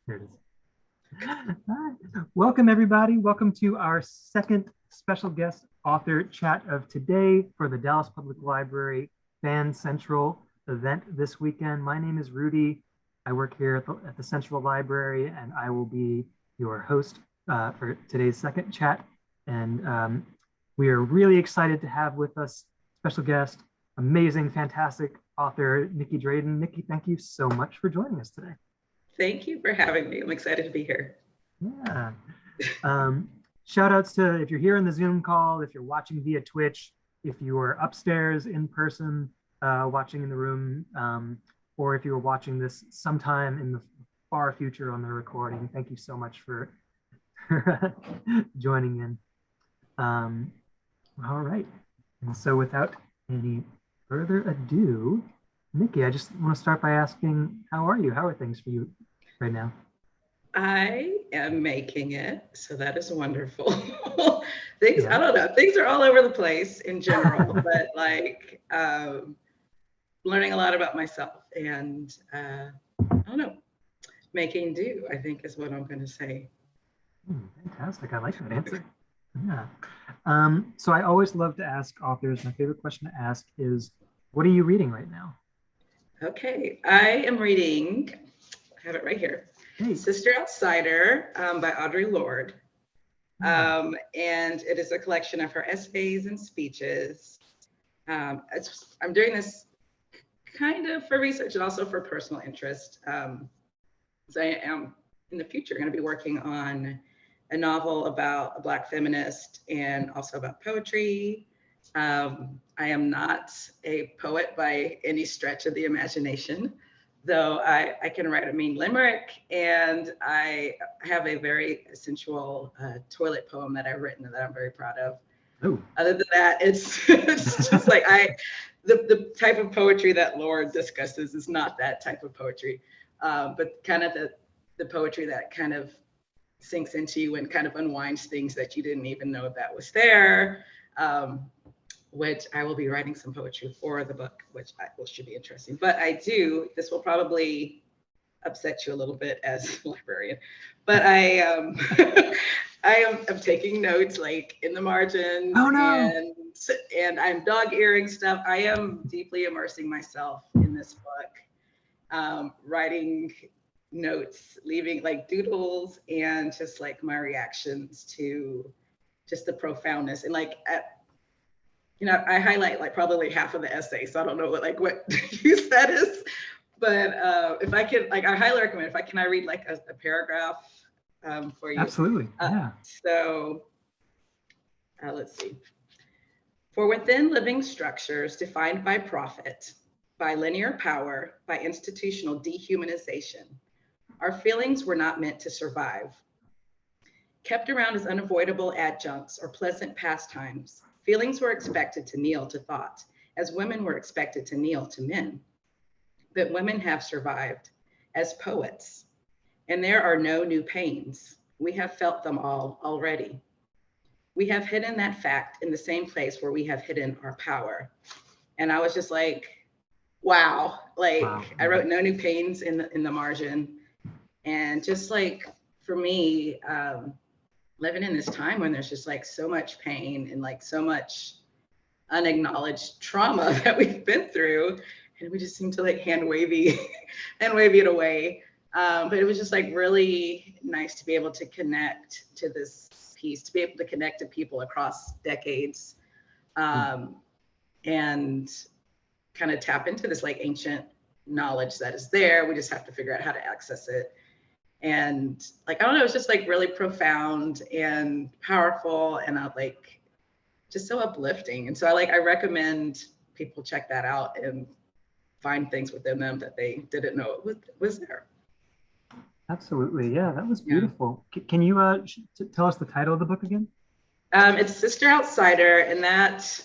There it is. Hi. Welcome, everybody. Welcome to our second special guest author chat of today for the Dallas Public Library Fan Central event this weekend. My name is Rudy. I work here at the Central Library, and I will be your host for today's second chat. And we are really excited to have with us special guest, amazing, fantastic author, Nikki Drayden. Nikki, thank you so much for joining us today. Thank you for having me. I'm excited to be here. Yeah. Shout outs to if you're here in the Zoom call, if you're watching via Twitch, if you are upstairs in person, watching in the room, or if you were watching this sometime in the far future on the recording. Thank you so much for joining in. All right. And so without any further ado, Nikki, I just want to start by asking, how are you? How are things for you right now? I am making it, so that is wonderful. Things, I don't know, things are all over the place in general, but like learning a lot about myself and I don't know, making do, I think is what I'm going to say. Fantastic. I like that answer. Yeah. So I always love to ask authors, my favorite question to ask is, what are you reading right now? Okay, I am reading, I have it right here, hey. Sister Outsider by Audre Lorde. And it is a collection of her essays and speeches. I'm doing this kind of for research and also for personal interest. So I am in the future going to be working on a novel about a Black feminist and also about poetry. I am not a poet by any stretch of the imagination, though I can write a mean limerick, and I have a very sensual toilet poem that I've written that I'm very proud of. Ooh. Other than that, it's just like the type of poetry that Lorde discusses is not that type of poetry, but kind of the poetry that kind of sinks into you and kind of unwinds things that you didn't even know that was there. Which I will be writing some poetry for the book, which should be interesting. But this will probably upset you a little bit as a librarian, but I am taking notes like in the margins. Oh, no. and I'm dog earing stuff. I am deeply immersing myself in this book, writing notes, leaving like doodles and just like my reactions to just the profoundness and like I highlight like probably half of the essay, so I don't know what you said is, but if I can, like, I highly recommend I read like a paragraph for you. Absolutely, yeah. So let's see. For within living structures defined by profit, by linear power, by institutional dehumanization, our feelings were not meant to survive. Kept around as unavoidable adjuncts or pleasant pastimes, feelings were expected to kneel to thought, as women were expected to kneel to men. But women have survived as poets, and there are no new pains. We have felt them all already. We have hidden that fact in the same place where we have hidden our power. And I was just like, wow. Like, wow. I wrote no new pains in the margin. And just like, for me, living in this time when there's just like so much pain and like so much unacknowledged trauma that we've been through, and we just seem to like hand wavy it away. But it was just like really nice to be able to connect to this piece, to be able to connect to people across decades, and kind of tap into this like ancient knowledge that is there. We just have to figure out how to access it. And like, I don't know, it's just like really profound and powerful and like just so uplifting. And so I recommend people check that out and find things within them that they didn't know it was there. Absolutely. Yeah, that was beautiful. Yeah. Can you tell us the title of the book again? It's Sister Outsider, and that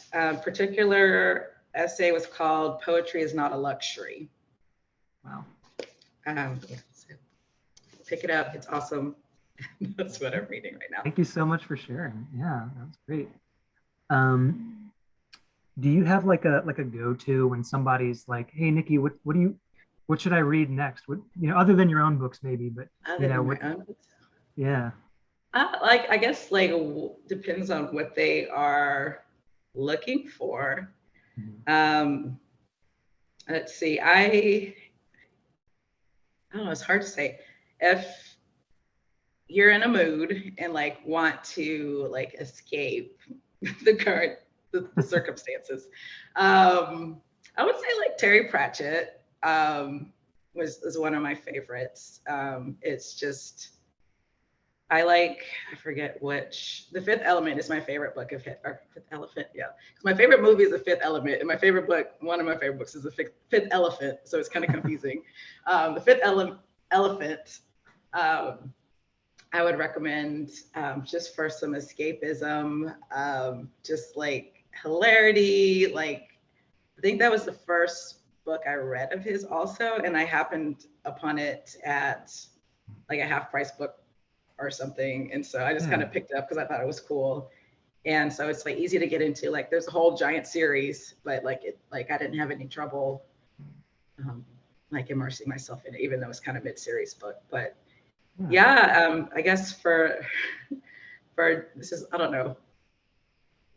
particular essay was called Poetry is Not a Luxury. Wow. Pick it up. It's awesome. That's what I'm reading right now. Thank you so much for sharing. Yeah, that was great. Do you have like a go-to when somebody's like, hey, Nikki, what do you what should I read next? What, other than your own books, maybe, but Other than my own books. Yeah. I guess depends on what they are looking for. Mm-hmm. Let's see. I don't know. It's hard to say. If you're in a mood and want to escape the circumstances, I would say Terry Pratchett was one of my favorites. It's just I forget which. The Fifth Element is my favorite book of Fifth Elephant. Yeah, my favorite movie is The Fifth Element, and my favorite book, one of my favorite books, is The Fifth Elephant. So it's kind of confusing. The Fifth Elephant. I would recommend just for some escapism, just hilarity. I think that was the first book I read of his also, and I happened upon it at a half price book or something, and so I just kind of picked it up because I thought it was cool. And so it's easy to get into. There's a whole giant series, but I didn't have any trouble immersing myself in it, even though it's kind of mid-series book. But I guess for this is, I don't know,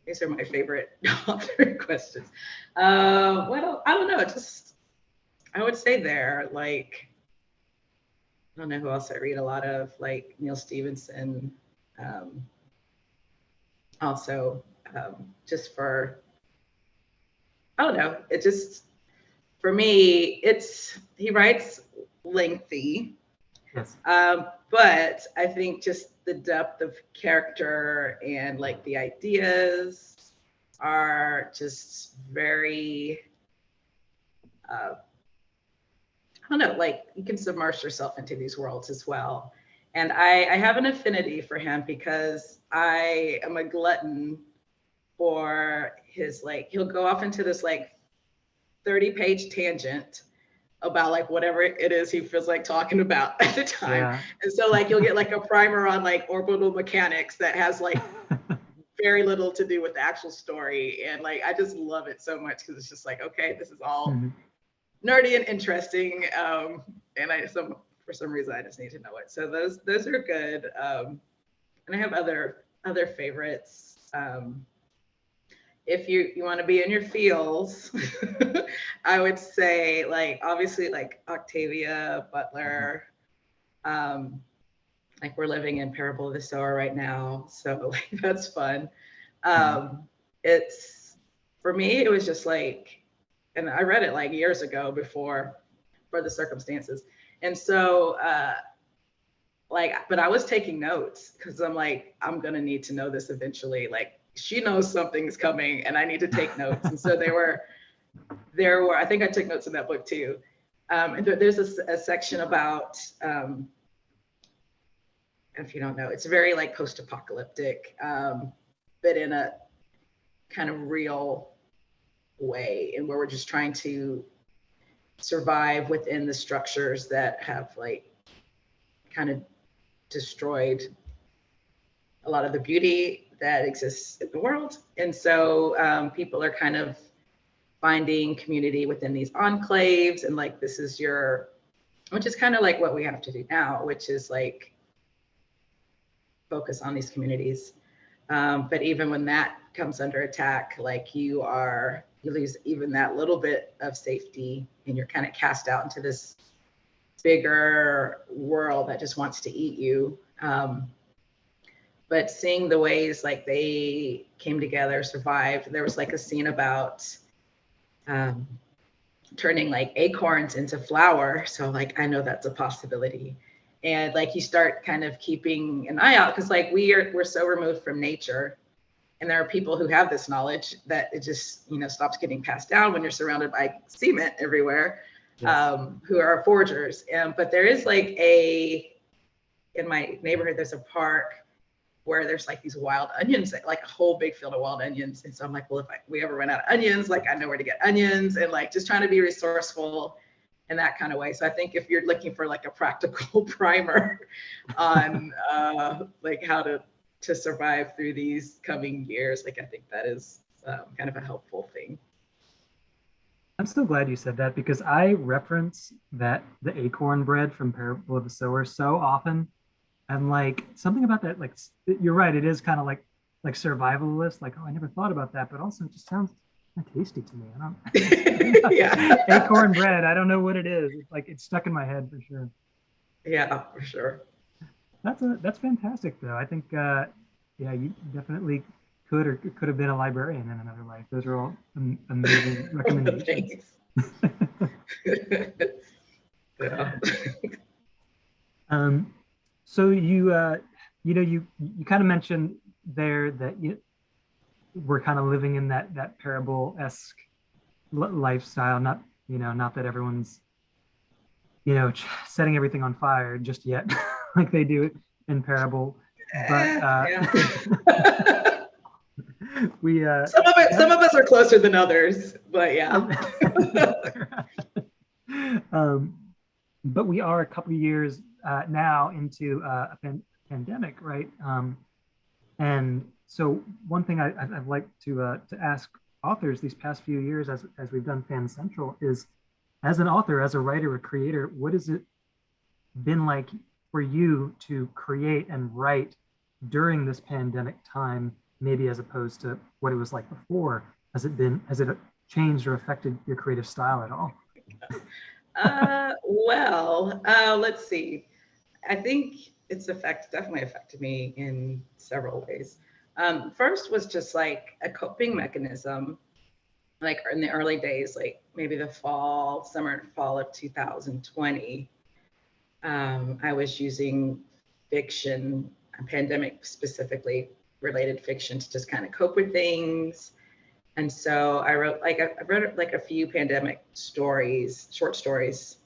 these are my favorite author questions. What else? I don't know, just I would say there, I don't know who else I read a lot of, Neil Stephenson. Also, just for, I don't know, it just, for me, he writes lengthy. Yes. But I think just the depth of character and the ideas are just very, I don't know, you can submerge yourself into these worlds as well. And I have an affinity for him because I am a glutton for his, he'll go off into this 30-page tangent about whatever it is he feels like talking about at the time. Yeah. And so you'll get a primer on orbital mechanics that has very little to do with the actual story. And I just love it so much because it's just okay, this is all nerdy and interesting. And for some reason I just need to know it. So those are good. And I have other favorites. If you want to be in your feels, I would say obviously Octavia Butler. We're living in Parable of the Sower right now, so that's fun. It's, for me, it was just and I read it years ago before For the Circumstances, and so but I was taking notes because I'm I'm gonna need to know this eventually. She knows something's coming and I need to take notes. And so there were, I think I took notes in that book too. And there's a section about, if you don't know, it's very post-apocalyptic, but in a kind of real way, and where we're just trying to survive within the structures that have kind of destroyed a lot of the beauty that exists in the world. And so people are kind of finding community within these enclaves, and this is which is kind of what we have to do now, which is focus on these communities. But even when that comes under attack, you lose even that little bit of safety, and you're kind of cast out into this bigger world that just wants to eat you. But seeing the ways they came together, survived. There was a scene about turning acorns into flour. So I know that's a possibility. And you start kind of keeping an eye out because we're so removed from nature. And there are people who have this knowledge that it just, stops getting passed down when you're surrounded by cement everywhere, yes. Who are foragers. But there is in my neighborhood, there's a park where there's these wild onions, a whole big field of wild onions. And so I'm well, if we ever run out of onions, I know where to get onions, and just trying to be resourceful in that kind of way. So I think if you're looking for a practical primer on how to survive through these coming years, I think that is kind of a helpful thing. I'm so glad you said that because I reference that the acorn bread from Parable of the Sower so often. I'm like something about that. Like you're right, it is kind of like survivalist. Like, oh, I never thought about that, but also it just sounds kind of tasty to me. I Yeah. don't acorn bread. I don't know what it is. It's like it's stuck in my head for sure. Yeah, for sure. That's fantastic though. I think yeah, you definitely could have been a librarian in another life. Those are all amazing recommendations. Yeah. Um, so you kind of mentioned there that we're kind of living in that parable-esque lifestyle. Not not that everyone's setting everything on fire just yet, like they do in Parable, but Yeah. we Some of us are closer than others, but yeah. um, but we are a couple of years now into a pandemic, right? And so one thing I'd like to ask authors these past few years, as we've done Fan Central, is as an author, as a writer, a creator, what has it been like for you to create and write during this pandemic time, maybe as opposed to what it was like before? Has it changed or affected your creative style at all? Let's see. I think definitely affected me in several ways. First was just like a coping mechanism, like in the early days, like maybe the summer and fall of 2020. I was using fiction, pandemic specifically related fiction, to just kind of cope with things. And so I wrote like a few pandemic stories, short stories.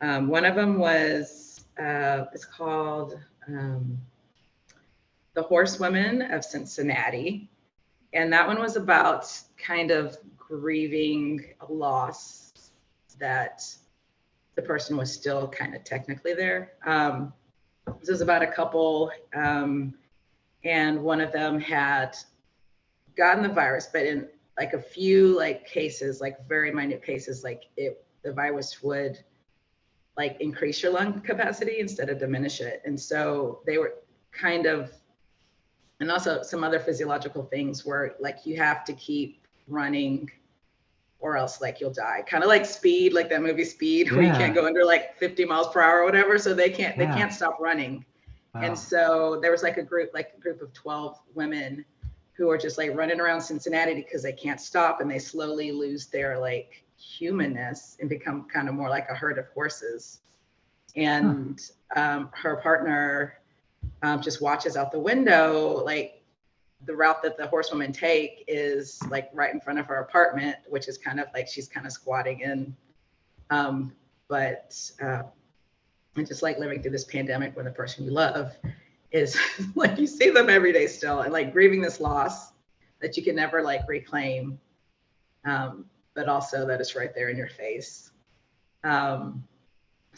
One of them was it's called The Horsewomen of Cincinnati. And that one was about kind of grieving a loss that the person was still kind of technically there. This was about a couple, and one of them had gotten the virus, but in like a few like cases, like very minute cases, like the virus would like increase your lung capacity instead of diminish it. And so they were kind of, and also some other physiological things where like you have to keep running or else like you'll die. Kind of like Speed, like that movie Speed, where you can't go under like 50 miles per hour or whatever. So they can't stop running. Wow. And so there was like a group of 12 women who are just like running around Cincinnati because they can't stop, and they slowly lose their like humanness and become kind of more like a herd of horses. And her partner just watches out the window, like the route that the horsewomen take is like right in front of her apartment, which is kind of like she's kind of squatting in. But and just like living through this pandemic when the person you love is like you see them every day still, and like grieving this loss that you can never like reclaim, but also that it's right there in your face. So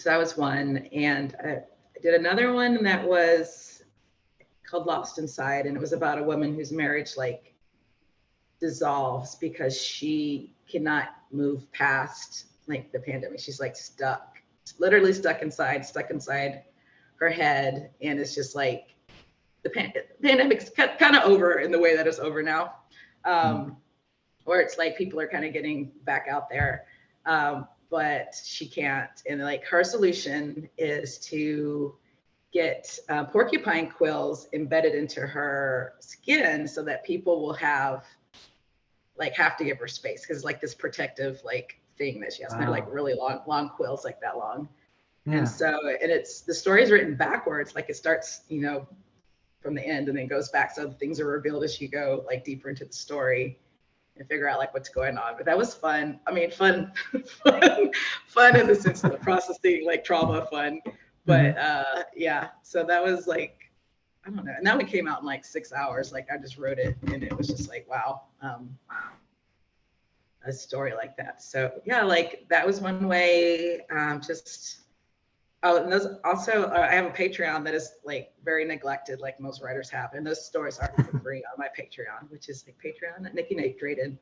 that was one. And I did another one that was called Lost Inside, and it was about a woman whose marriage like dissolves because she cannot move past like the pandemic. She's like literally stuck inside her head, and it's just like the pandemic's kind of over in the way that it's over now, where it's like people are kind of getting back out there, but she can't. And like her solution is to get porcupine quills embedded into her skin so that people will have to give her space, because like this protective like thing that she has. Wow. They're like really long quills, like that long. Yeah. And so, and the story is written backwards, like it starts, from the end and then goes back. So things are revealed as you go like deeper into the story and figure out like what's going on. But that was fun. I mean, fun in the sense of the processing, like trauma fun. But yeah, so that was like, I don't know. And that one came out in like 6 hours. Like I just wrote it and it was just like, wow, a story like that. So yeah, like that was one way. And those also, I have a Patreon that is like very neglected, like most writers have. And those stories are for free on my Patreon, which is like Patreon at Nikki Nate Drayden.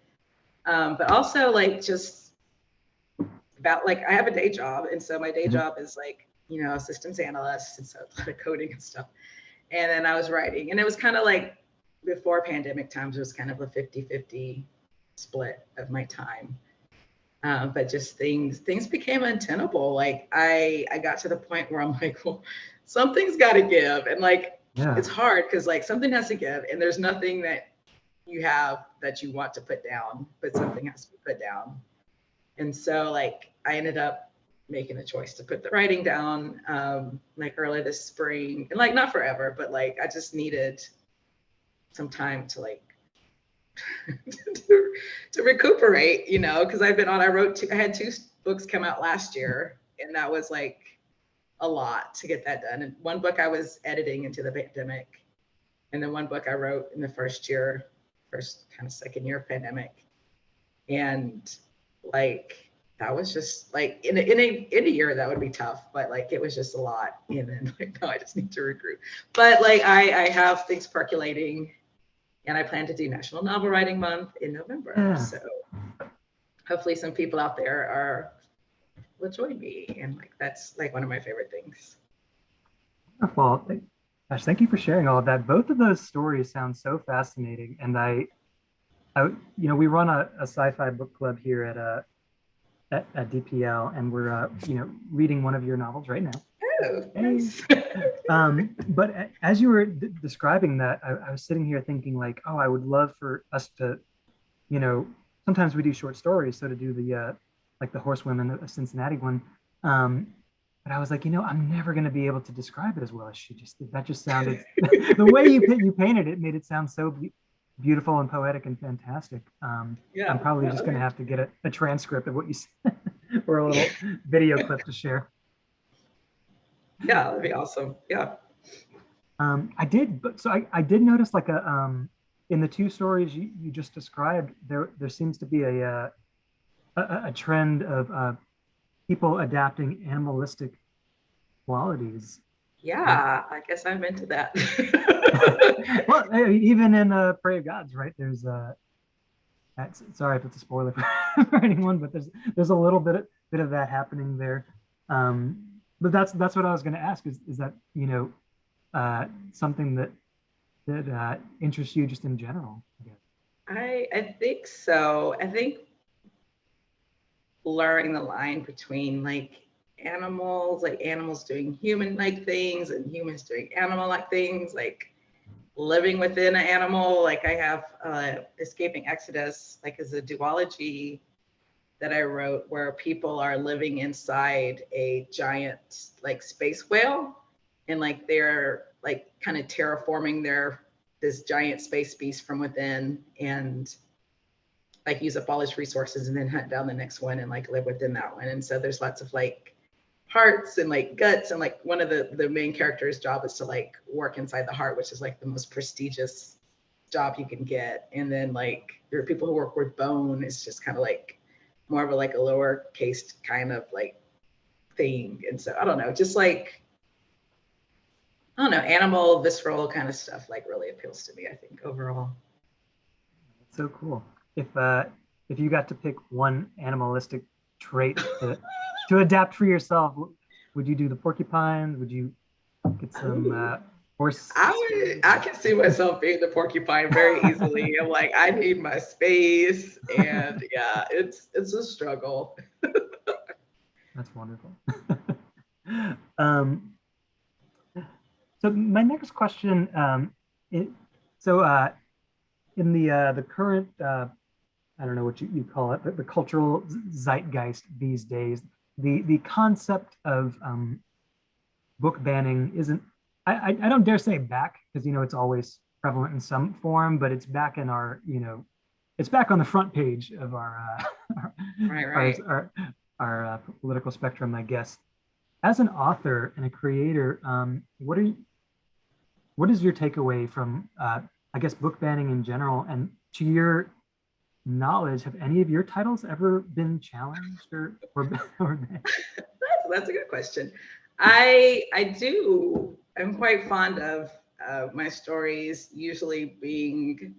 But also like just about like, I have a day job. And so my day job is like, you know, systems analyst. And so a lot of coding and stuff. And then I was writing, and it was kind of like before pandemic times, it was kind of a 50-50 split of my time. But just things became untenable. Like I got to the point where I'm like, well, something's got to give. And like, it's hard because like something has to give, and there's nothing that you have that you want to put down, but something has to be put down. And so like I ended up making a choice to put the writing down like early this spring, and like not forever, but like I just needed some time to like to recuperate, you know, because I had 2 books come out last year, and that was like a lot to get that done. And one book I was editing into the pandemic, and then one book I wrote in the first kind of second year of pandemic. And like that was just like in a year that would be tough, but like it was just a lot. And then like, no, I just need to regroup. But like I have things percolating, and I plan to do National Novel Writing Month in November. Yeah. So hopefully some people out there will join me. And like, that's like one of my favorite things. Well, gosh, thank you for sharing all of that. Both of those stories sound so fascinating. And I you know, we run a sci-fi book club here at DPL, and we're, you know, reading one of your novels right now. Oh, nice. But as you were describing that, I was sitting here thinking like, oh, I would love for us to, you know, sometimes we do short stories. So to do the, like the Horsewomen of Cincinnati one. But I was like, you know, I'm never going to be able to describe it as well as she just did. That just sounded, the way you painted it made it sound so beautiful and poetic and fantastic. Yeah, I'm probably just going to have to get a transcript of what you said or a little video clip to share. Yeah, that'd be awesome. Yeah. I did notice like in the 2 stories you just described, there seems to be a trend of people adapting animalistic qualities. Yeah, I guess I'm into that. Well, even in Prey of Gods, right? There's sorry if it's a spoiler for anyone, but there's a little bit of that happening there. But that's what I was going to ask is that, you know, something that interests you just in general? I think so. I think blurring the line between like animals doing human-like things and humans doing animal-like things, like living within an animal. Like I have Escaping Exodus, like as a duology that I wrote where people are living inside a giant like space whale, and like they're like kind of terraforming this giant space beast from within, and like use up all its resources and then hunt down the next one and like live within that one. And so there's lots of like hearts and like guts, and like one of the main characters' job is to like work inside the heart, which is like the most prestigious job you can get. And then like there are people who work with bone. It's just kind of like more of a like a lower case kind of like thing. And so I don't know, just like I don't know, animal visceral kind of stuff like really appeals to me, I think, overall. That's so cool. If you got to pick one animalistic trait to adapt for yourself, would you do the porcupine? Would you get some horse? I can see myself being the porcupine very easily. I'm like, I need my space, and yeah, it's a struggle. That's wonderful. So my next question, in the current, I don't know what you call it, the cultural zeitgeist these days, the concept of book banning isn't, I don't dare say back, because, you know, it's always prevalent in some form, but it's back in our, you know, it's back on the front page of our our political spectrum, I guess. As an author and a creator, what is your takeaway from, I guess, book banning in general? And to your knowledge, have any of your titles ever been challenged or banned? That's a good question. I'm quite fond of my stories usually being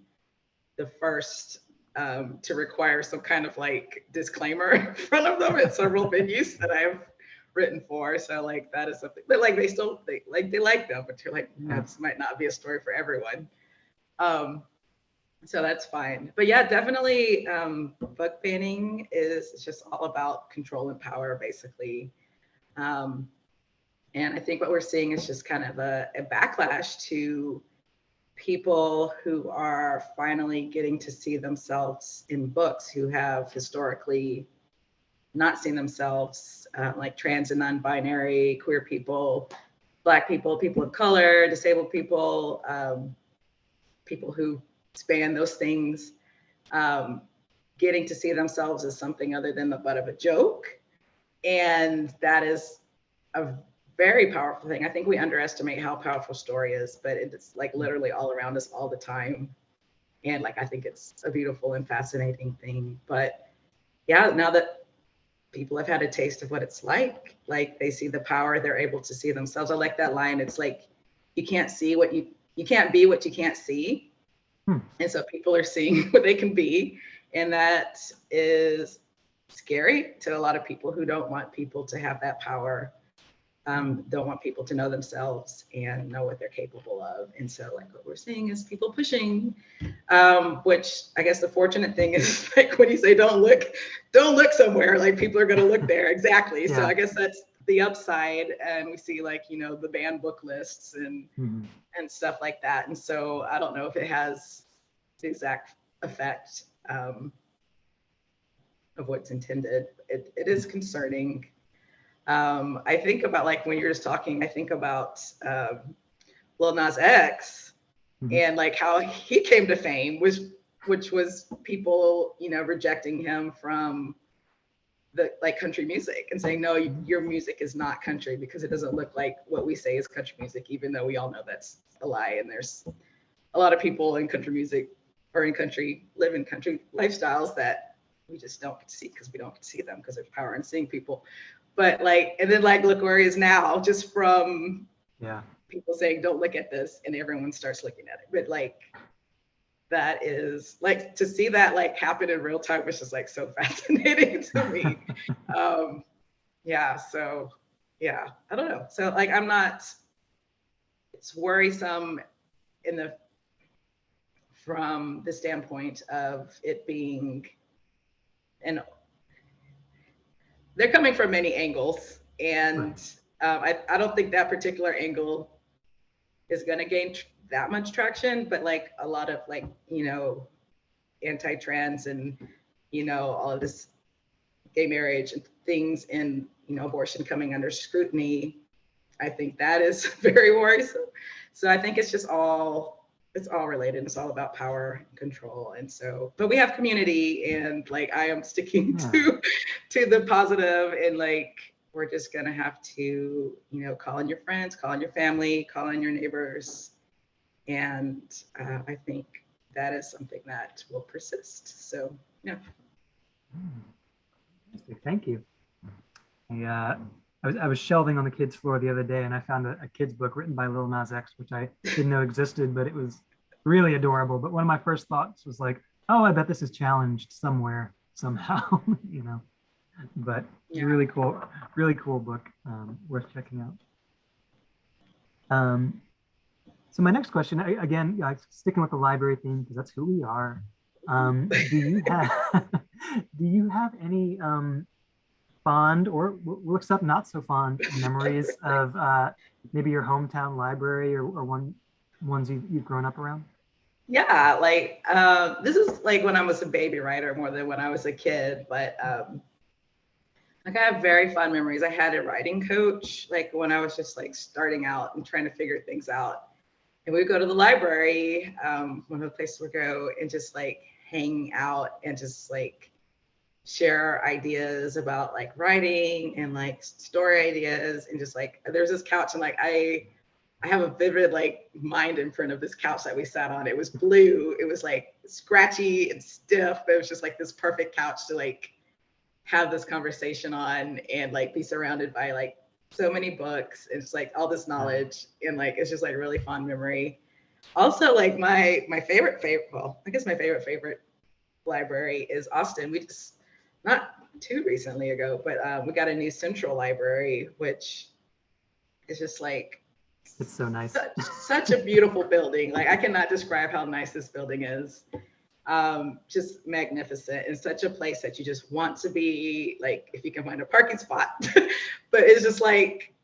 the first to require some kind of like disclaimer in front of them at several venues that I've written for. So like that is something, but like they like them, but you're like, this might not be a story for everyone. So that's fine. But yeah, definitely book banning is just all about control and power, basically. And I think what we're seeing is just kind of a backlash to people who are finally getting to see themselves in books, who have historically not seen themselves, like trans and non-binary, queer people, Black people, people of color, disabled people, people who span those things, getting to see themselves as something other than the butt of a joke. And that is a very powerful thing. I think we underestimate how powerful story is, but it's like literally all around us all the time. And like, I think it's a beautiful and fascinating thing. But yeah, now that people have had a taste of what it's like they see the power, they're able to see themselves. I like that line. It's like, you can't see what you can't be what you can't see. And so people are seeing what they can be. And that is scary to a lot of people who don't want people to have that power, don't want people to know themselves and know what they're capable of. And so like what we're seeing is people pushing, which I guess the fortunate thing is like when you say don't look somewhere, like people are going to look there. Exactly. Yeah. So I guess that's the upside. And we see like, the banned book lists and stuff like that. And so I don't know if it has the exact effect of what's intended. It is concerning. I think about like when you're just talking, I think about Lil Nas X and like how he came to fame, which was people, rejecting him from the like country music and saying, no, your music is not country because it doesn't look like what we say is country music, even though we all know that's a lie. And there's a lot of people in country music or live in country lifestyles that we just don't get to see because we don't get to see them because there's power in seeing people. But like, and then like, look where he is now, just from people saying, don't look at this, and everyone starts looking at it. But like, that is like, to see that like happen in real time was just like so fascinating to me. So yeah, I don't know. So like, it's worrisome from the standpoint of it being they're coming from many angles, and I don't think that particular angle is going to gain that much traction, but like a lot of like, anti-trans and, all of this gay marriage and things and, abortion coming under scrutiny, I think that is very worrisome. So I think it's all related. It's all about power and control. And so, but we have community, and like, I am sticking to the positive, and like, we're just going to have to, call on your friends, call on your family, call on your neighbors. And I think that is something that will persist. So, yeah. Thank you. I was shelving on the kids' floor the other day, and I found a kid's book written by Lil Nas X, which I didn't know existed, but it was really adorable. But one of my first thoughts was like, oh, I bet this is challenged somewhere, somehow, But really cool book, worth checking out. So my next question, again, sticking with the library theme because that's who we are. Do you have any fond or looks up not so fond memories of maybe your hometown library or ones you've grown up around? Yeah, like this is like when I was a baby writer more than when I was a kid, but like I have very fond memories. I had a writing coach like when I was just like starting out and trying to figure things out. And we would go to the library, one of the places we go, and just like hang out and just like share ideas about like writing and like story ideas, and just like there's this couch, and like I have a vivid like mind imprint of this couch that we sat on. It was blue, it was like scratchy and stiff, but it was just like this perfect couch to like have this conversation on and like be surrounded by like so many books and just like all this knowledge, and like it's just like really fond memory. Also like my favorite well, I guess my favorite library is Austin. We just, not too recently ago, but we got a new central library, which is just like, it's so nice. Such a beautiful building. Like I cannot describe how nice this building is. Just magnificent, and such a place that you just want to be, like if you can find a parking spot. But it's just like,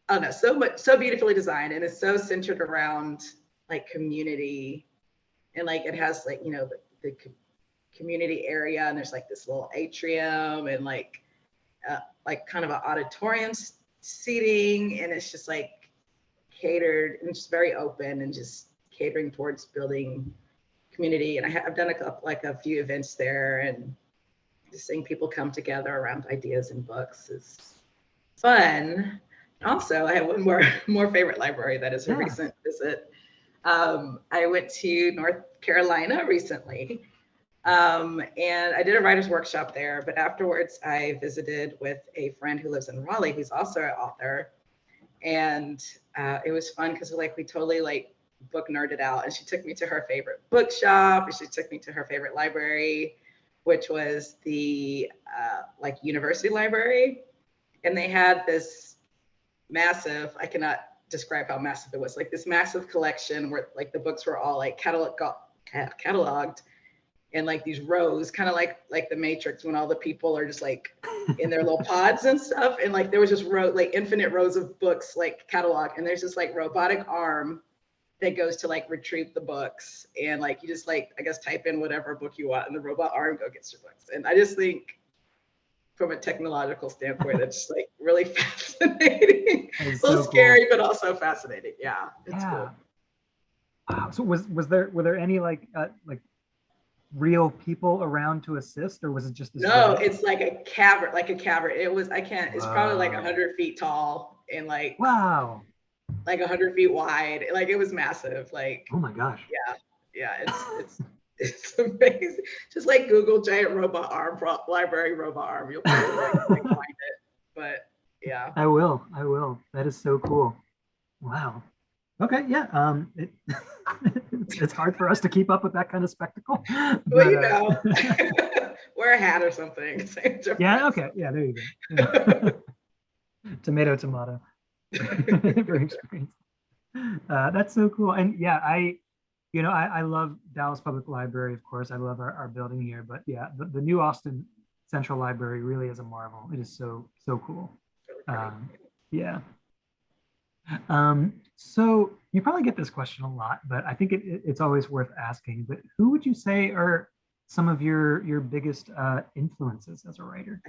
I don't know, so beautifully designed, and it's so centered around like community, and like it has like, you know, the community area, and there's like this little atrium and like kind of an auditorium seating, and it's just like catered, and it's just very open and just catering towards building community. And I've done a few events there, and just seeing people come together around ideas and books is fun. Also, I have one more favorite library that is a recent visit. I went to North Carolina recently, and I did a writer's workshop there, but afterwards I visited with a friend who lives in Raleigh, who's also an author. And it was fun because we totally like book nerded out, and she took me to her favorite bookshop, and she took me to her favorite library, which was the university library. And they had this massive, I cannot describe how massive it was, like this massive collection where like the books were all like cataloged in like these rows, kind of like the Matrix, when all the people are just like in their little pods and stuff. And like there was just infinite rows of books like catalog, and there's this like robotic arm that goes to like retrieve the books, and like you just like, I guess, type in whatever book you want, and the robot arm gets your books. And I just think from a technological standpoint, that's like really fascinating. A little scary, but also fascinating. Yeah, it's cool. Wow. So were there any like real people around to assist, or was it just this? No, it's like a cavern. It was, it's probably like 100 feet tall, and like, wow, like 100 feet wide. Like it was massive. Like, oh my gosh. Yeah, it's amazing. Just like Google giant robot arm, library robot arm, you'll probably like find it. But yeah, I will. That is so cool. Wow. Okay, yeah. It's hard for us to keep up with that kind of spectacle. Well, you know, wear a hat or something. Yeah. Okay. Yeah. There you go. Tomato. For experience. That's so cool. And yeah, I love Dallas Public Library, of course. I love our building here. But yeah, the new Austin Central Library really is a marvel. It is so cool. Yeah. So you probably get this question a lot, but I think it's always worth asking. But who would you say are some of your biggest influences as a writer?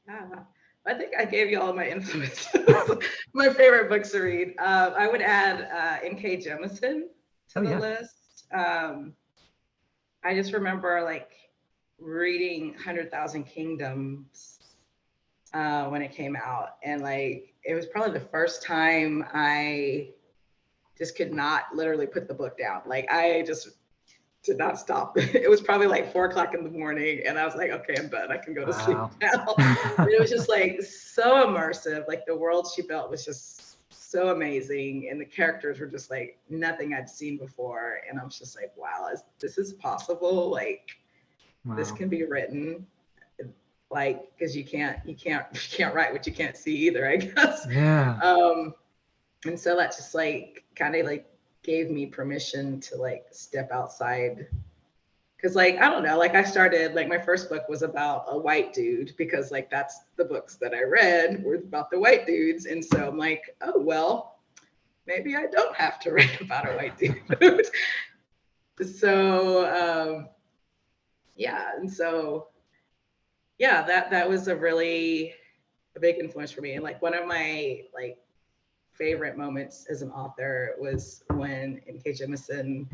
Yeah, I think I gave you all my influences. My favorite books to read. I would add N.K. Jemisin to the list. I just remember like reading 100,000 Kingdoms when it came out, and like it was probably the first time I just could not literally put the book down. Like I just did not stop. It was probably like 4 o'clock in the morning, and I was like, okay, I'm done. I can go to sleep now. It was just like so immersive. Like the world she built was just so amazing, and the characters were just like nothing I'd seen before. And I was just like, wow, this is possible. Like this can be written. Like, because you can't write what you can't see either, I guess. Yeah. And so that just like kind of like gave me permission to like step outside. Cause like, I don't know, like I started, like my first book was about a white dude, because like that's the books that I read were about the white dudes. And so I'm like, oh, well, maybe I don't have to write about a white dude. So, yeah. And so, yeah, that was a big influence for me. And like one of my like favorite moments as an author was when N.K. Jemisin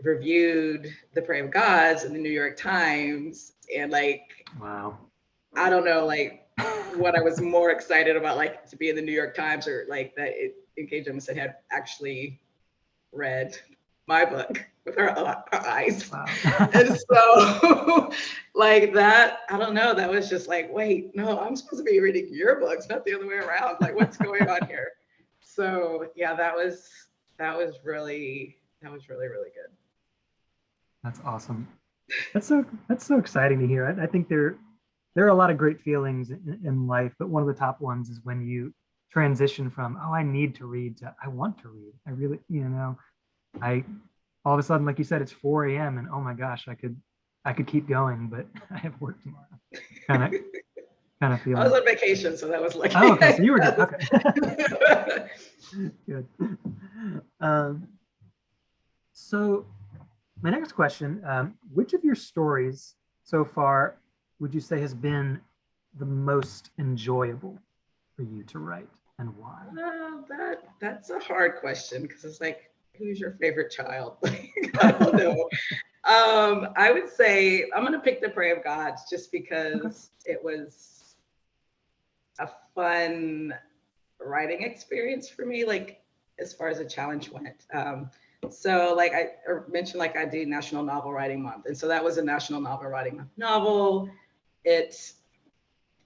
reviewed The Prey of Gods in the New York Times. And like, wow, I don't know, like what I was more excited about, like to be in the New York Times, or like that N.K. Jemisin had actually read my book with her eyes. Wow. And so like that, I don't know, that was just like, wait, no, I'm supposed to be reading your books, not the other way around. Like what's going on here? So yeah, that was really good. That's awesome. That's so exciting to hear. I think there are a lot of great feelings in life, but one of the top ones is when you transition from, oh, I need to read to I want to read. I really, I all of a sudden, like you said, it's 4 a.m. and oh my gosh, I could keep going, but I have work tomorrow. Kind of kind of I was feeling. on vacation, so that was lucky. Oh, okay. So you were good. Okay. Good. Um, so my next question, which of your stories so far would you say has been the most enjoyable for you to write and why? Well, that's a hard question because it's like, who's your favorite child? I don't know. I would say I'm gonna pick The Prey of Gods just Okay. because it was a fun writing experience for me, like as far as a challenge went. So like I mentioned, like I do National Novel Writing Month, and so that was a National Novel Writing Month novel. It,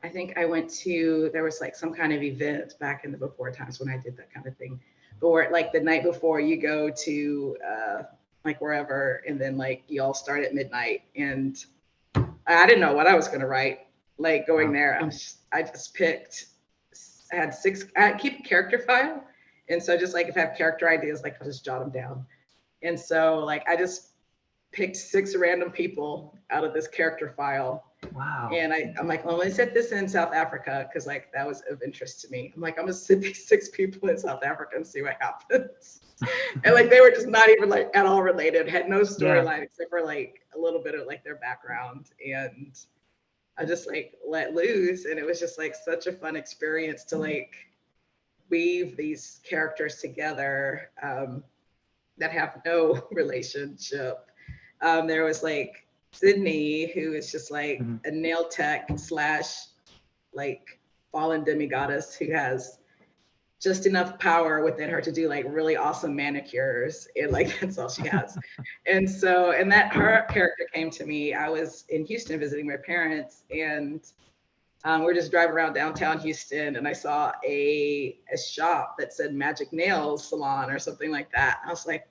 I think I went to, there was like some kind of event back in the before times when I did that kind of thing, but where like the night before you go to like wherever, and then like you all start at midnight, and I didn't know what I was gonna write. Like going Wow. there, I just picked. I had six. I keep a character file, and so just like if I have character ideas, like I'll just jot them down. And so like I just picked six random people out of this character file, Wow. and I'm like, well, let me set this in South Africa because like that was of interest to me. I'm like, I'm gonna sit these six people in South Africa and see what happens. And like they were just not even like at all related, had no Yeah. storyline except for like a little bit of like their background. And I just like let loose, and it was just like such a fun experience to like weave these characters together that have no relationship. There was like Sydney, who is just like Mhm. a nail tech slash like fallen demigoddess who has just enough power within her to do like really awesome manicures, and like that's all she has. And so, and that her character came to me. I was in Houston visiting my parents, and we're just driving around downtown Houston, and I saw a shop that said Magic Nails Salon or something like that. I was like,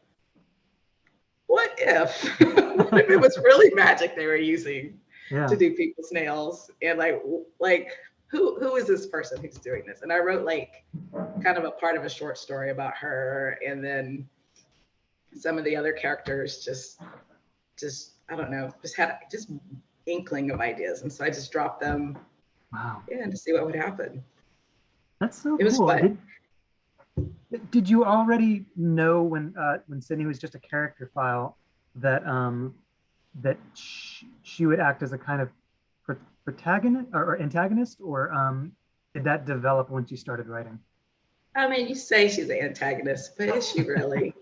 what if what if it was really magic they were using to Yeah. do people's nails? And like who is this person who's doing this? And I wrote like kind of a part of a short story about her, and then some of the other characters just I don't know, just had just inkling of ideas, and so I just dropped them Wow. in to see what would happen. That's so It was cool. fun. Did you already know when Sydney was just a character file that she would act as a kind of protagonist or antagonist, or did that develop once you started writing? I mean, you say she's the antagonist, but is she really?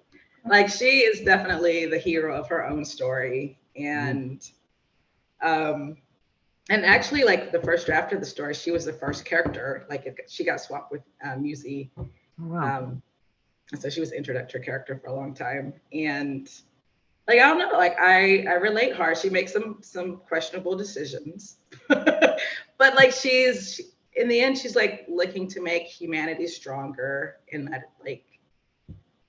Like, she is definitely the hero of her own story. Mhm. Um, and actually, like the first draft of the story, she was the first character. Like, she got swapped with Musi. Oh, wow. Um, so she was the introductory character for a long time. And like, I don't know, like I relate her. She makes some questionable decisions, but like in the end, she's like looking to make humanity stronger. And that like,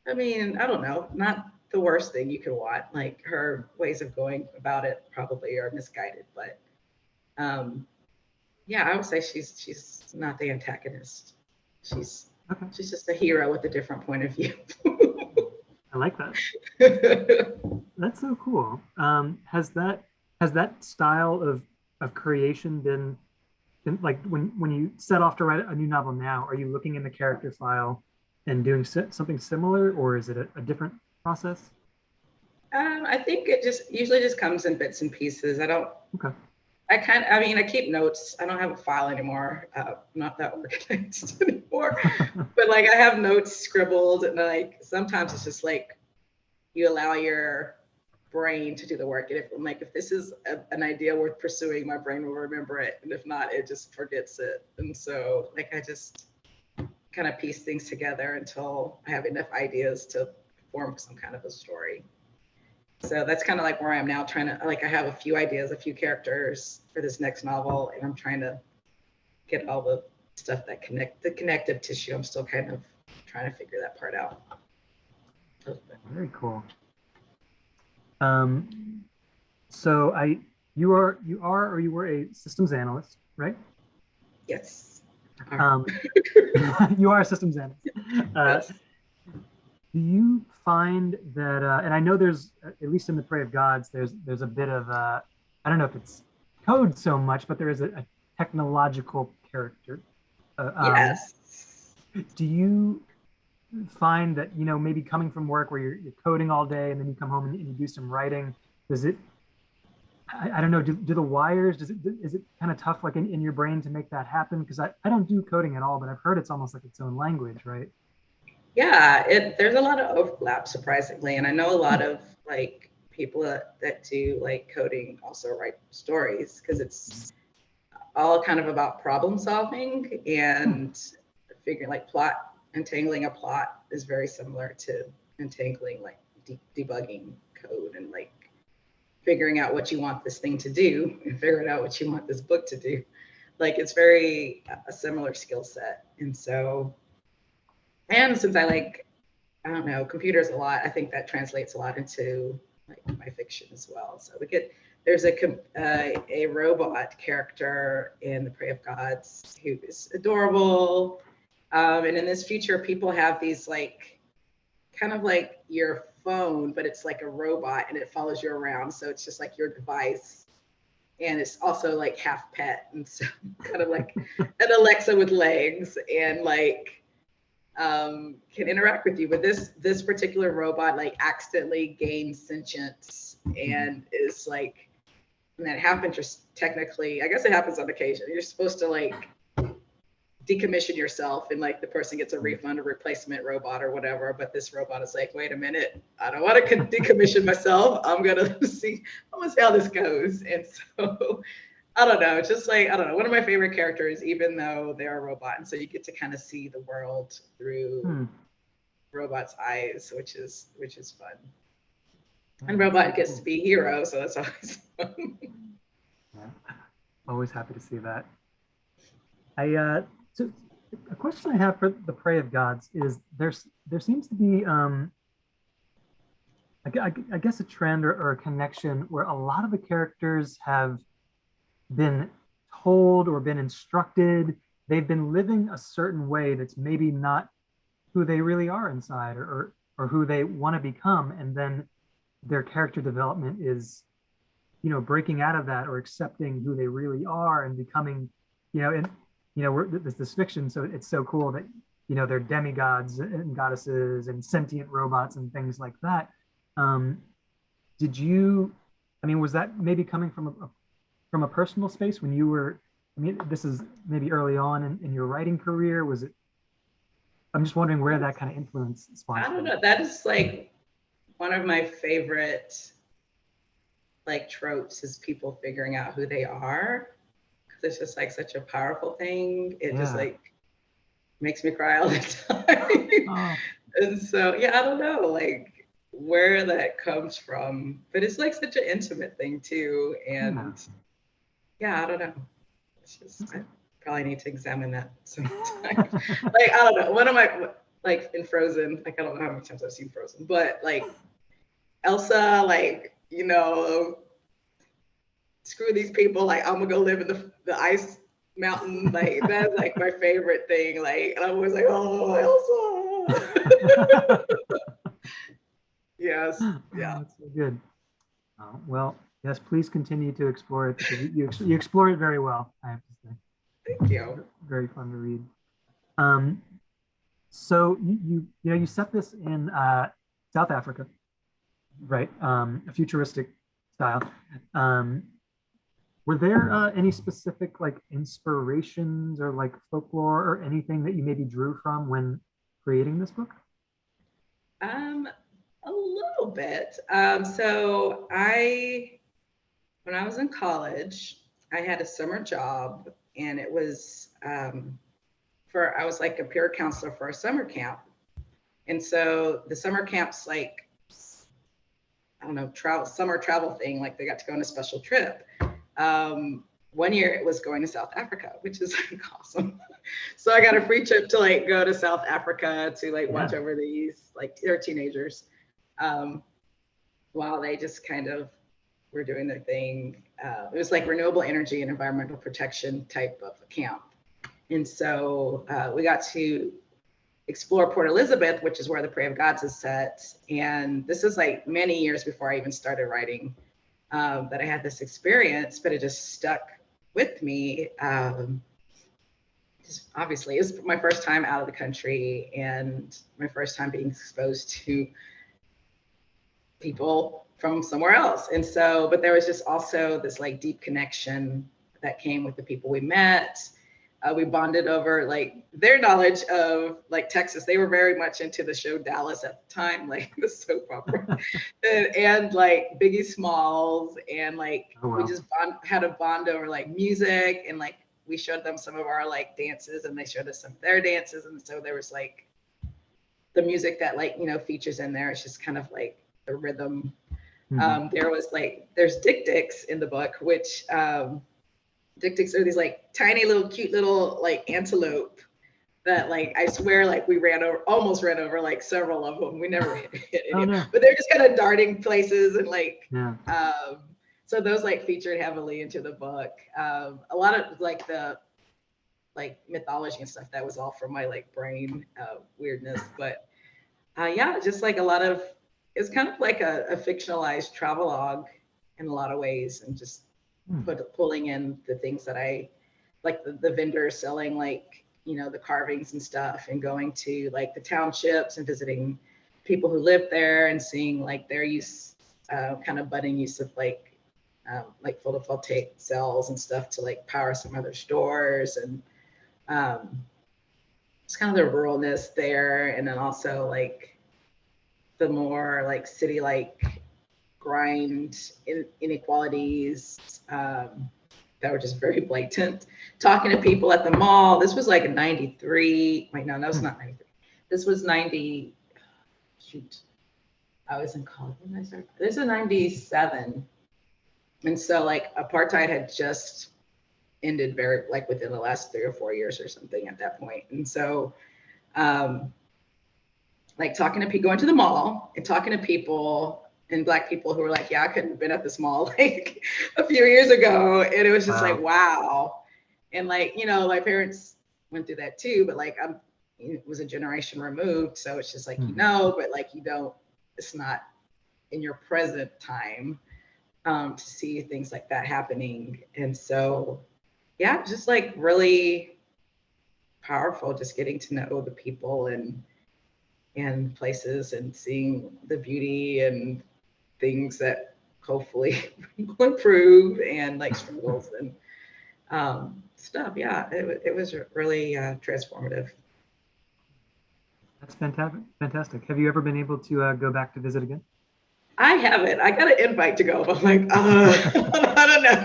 I mean, I don't know, not the worst thing you could want. Like her ways of going about it probably are misguided, but um, yeah, I would say she's not the antagonist. She's Okay. she's just a hero with a different point of view. I like that. That's so cool. Has that style of creation been like when you set off to write a new novel now, are you looking in the character file and doing something similar, or is it a different process? I think it just usually just comes in bits and pieces. I don't. Okay. I mean, I keep notes. I don't have a file anymore. I'm not that organized anymore. But like, I have notes scribbled, and like sometimes it's just like you allow your brain to do the work. And if this is an idea worth pursuing, my brain will remember it, and if not, it just forgets it. And so like I just kind of piece things together until I have enough ideas to form some kind of a story. So that's kind of like where I am now, trying to like I have a few ideas, a few characters for this next novel, and I'm trying to get all the stuff that connect the connective tissue. I'm still kind of trying to figure that part out. Very cool. Um, So you are or you were a systems analyst, right? Yes. You are a systems analyst. Yes. Do you find that, and I know there's, at least in the Prey of Gods, there's a bit of, I don't know if it's code so much, but there is a technological character. Yes. Do you find that, maybe coming from work where you're coding all day and then you come home and you do some writing, does it, I don't know, do the wires, is it kind of tough like in your brain to make that happen? Because I don't do coding at all, but I've heard it's almost like its own language, right? Yeah, there's a lot of overlap, surprisingly. And I know a lot of like people that do like coding also write stories because it's all kind of about problem solving and figuring like entangling a plot is very similar to entangling like debugging code and like figuring out what you want this thing to do and figuring out what you want this book to do. Like it's very a similar skill set. And so, and since I don't know, computers a lot, I think that translates a lot into like my fiction as well. So there's a robot character in The Prey of Gods who is adorable. And in this future, people have these like, kind of like your phone, but it's like a robot and it follows you around. So it's just like your device. And it's also like half pet. And so kind of like an Alexa with legs and like, can interact with you. But this particular robot like accidentally gains sentience and is like, and that happens just technically, I guess it happens on occasion. You're supposed to like decommission yourself and like the person gets a refund or replacement robot or whatever. But this robot is like, wait a minute, I don't want to decommission myself. I'm gonna see how this goes. And so I don't know, just like, I don't know, one of my favorite characters, even though they're a robot. And so you get to kind of see the world through robot's eyes, which is fun. And robot gets to be a hero, so that's always fun. Yeah. Always happy to see that. So a question I have for the Prey of Gods is there seems to be I guess a trend or a connection where a lot of the characters have been told or been instructed, they've been living a certain way that's maybe not who they really are inside or who they want to become, and then their character development is breaking out of that or accepting who they really are and becoming and this fiction, so it's so cool that they're demigods and goddesses and sentient robots and things like that. Did you, I mean, was that maybe coming from a personal space when you were, I mean, this is maybe early on in your writing career, was it, I'm just wondering where that kind of influence spawned. I don't know, that is like one of my favorite like tropes is people figuring out who they are, because it's just like such a powerful thing. It just like makes me cry all the time. Oh. And so yeah, I don't know like where that comes from, but it's like such an intimate thing too. And yeah, I don't know, it's just I probably need to examine that sometime. Like I don't know, one of my, like in Frozen, like I don't know how many times I've seen Frozen, but like Elsa, like screw these people, like I'm gonna go live in the ice mountain, like that's like my favorite thing, like, and I'm always like, oh, Elsa. Yes. Yeah, that's so good. Well, yes, please continue to explore it, because you explore it very well, I have to say. Thank you. Very fun to read. So you set this in South Africa, right? A futuristic style. Were there any specific like inspirations or like folklore or anything that you maybe drew from when creating this book? A little bit. So when I was in college, I had a summer job, and it was I was like a peer counselor for a summer camp. And so the summer camp's like, I don't know, summer travel thing, like they got to go on a special trip. 1 year it was going to South Africa, which is like awesome. So I got a free trip to like go to South Africa to like watch over these, like they're teenagers, while they just kind of were doing their thing. It was like renewable energy and environmental protection type of camp. And so we got to explore Port Elizabeth, which is where the Prey of Gods is set. And this is like many years before I even started writing that I had this experience, but it just stuck with me. Obviously, it's my first time out of the country and my first time being exposed to people from somewhere else. And so, but there was just also this like deep connection that came with the people we met. We bonded over like their knowledge of like Texas. They were very much into the show Dallas at the time, like the soap opera, and like Biggie Smalls, and like we just had a bond over like music, and like we showed them some of our like dances, and they showed us some of their dances, and so there was like the music that like features in there. It's just kind of like the rhythm. There was like there's dik-diks in the book, which dik-diks are these like tiny little cute little like antelope that like I swear like we almost ran over like several of them. We never hit any, no. But they're just kind of darting places and like so those like featured heavily into the book. A lot of like the like mythology and stuff that was all from my like brain weirdness, but yeah, just like a lot of it's kind of like a fictionalized travelogue in a lot of ways, and just pulling in the things that I like the vendors selling like the carvings and stuff, and going to like the townships and visiting people who live there and seeing like their use kind of budding use of like photovoltaic cells and stuff to like power some other stores, and it's kind of the ruralness there, and then also like the more like city like grind inequalities that were just very blatant. Talking to people at the mall. This was like 93. Wait, no, that was not 93. This was 90. Shoot, I was in college when I started. This is 97, and so like apartheid had just ended very like within the last 3 or 4 years or something at that point, and so like talking to people, going to the mall and talking to people. And Black people who were like, yeah, I couldn't have been at this mall like a few years ago. And it was just like, wow. And like, my parents went through that too, but like it was a generation removed. So it's just like, but like, you don't, it's not in your present time to see things like that happening. And so, yeah, just like really powerful, just getting to know the people and places and seeing the beauty and things that hopefully will improve, and like struggles and stuff. Yeah, it was really transformative. That's fantastic. Have you ever been able to go back to visit again? I haven't. I got an invite to go, but I'm like, I don't know.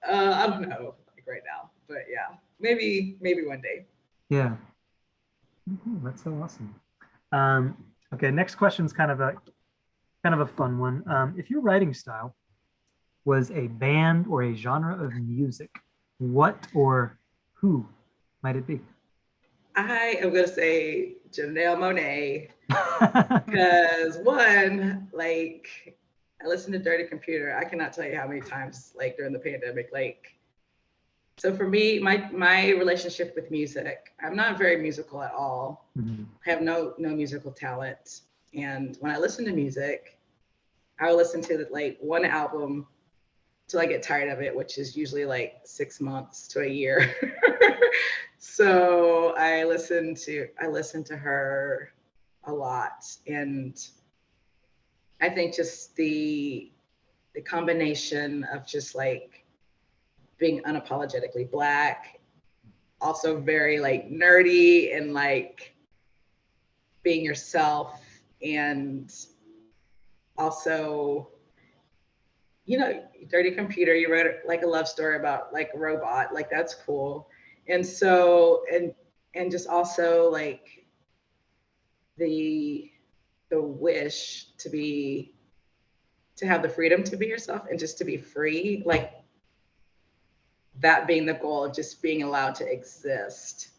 I don't know like right now, but yeah, maybe one day. Yeah. That's so awesome. Okay, next question is kind of a fun one. If your writing style was a band or a genre of music, what or who might it be? I am going to say Janelle Monáe, because one, like I listened to Dirty Computer. I cannot tell you how many times like during the pandemic, like, so for me, my relationship with music, I'm not very musical at all. I have no musical talent. And when I listen to music, I will listen to like one album till I get tired of it, which is usually like 6 months to a year. So I listen to her a lot. And I think just the combination of just like being unapologetically Black, also very like nerdy and like being yourself, and also, Dirty Computer, you wrote like a love story about like a robot, like that's cool. And so, and just also like the wish to have the freedom to be yourself and just to be free, like that being the goal of just being allowed to exist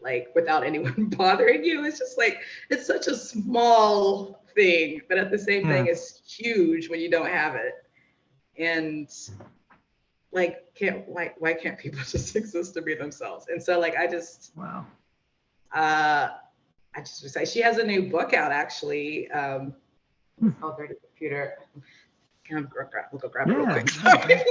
like without anyone bothering you. It's just like, it's such a small thing, but at the same thing, it's huge when you don't have it. And like, why can't people just exist to be themselves? And so like, I just, wow. I just would say she has a new book out actually. It's called Dirty Computer. We'll go grab it real quick. Sorry.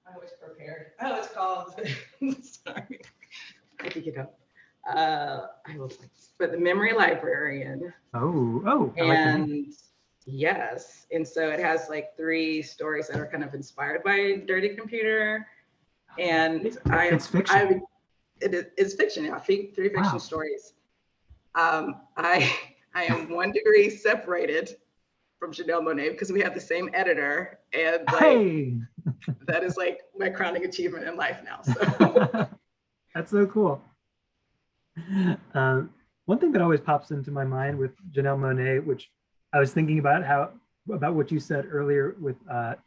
I was prepared. Oh, it's called. Sorry. I think you know. I will. But The Memory Librarian. Oh. And yes, and so it has like 3 stories that are kind of inspired by Dirty Computer, and it's fiction. It's fiction. Yeah, 3 fiction stories. I am 1 degree separated from Janelle Monáe because we have the same editor, and like that is like my crowning achievement in life now. So that's so cool. One thing that always pops into my mind with Janelle Monáe, which I was thinking about what you said earlier with